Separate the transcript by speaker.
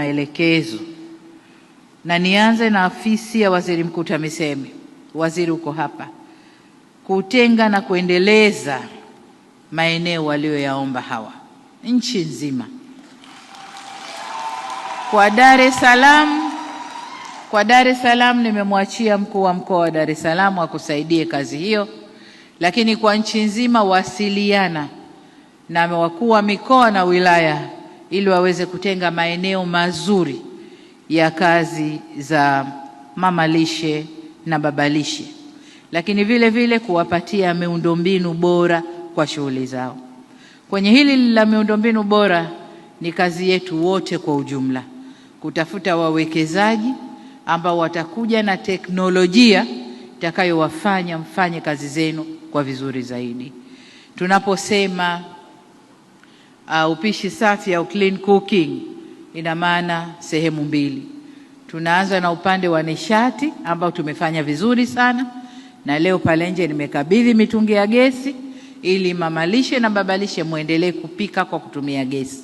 Speaker 1: maelekezo, na nianze na afisi ya Waziri Mkuu TAMISEMI. Waziri uko hapa, kutenga na kuendeleza maeneo walioyaomba hawa nchi nzima. Kwa Dar es Salaam nimemwachia mkuu wa mkoa wa Dar es Salaam akusaidie kazi hiyo, lakini kwa nchi nzima wasiliana na wakuu wa mikoa na wilaya ili waweze kutenga maeneo mazuri ya kazi za mama lishe na baba lishe, lakini vile vile kuwapatia miundombinu bora kwa shughuli zao. Kwenye hili la miundombinu bora ni kazi yetu wote kwa ujumla kutafuta wawekezaji ambao watakuja na teknolojia itakayowafanya mfanye kazi zenu kwa vizuri zaidi. Tunaposema upishi safi au clean cooking, ina maana sehemu mbili. Tunaanza na upande wa nishati ambao tumefanya vizuri sana, na leo pale nje nimekabidhi mitungi ya gesi ili mama lishe na baba lishe muendelee kupika kwa kutumia gesi.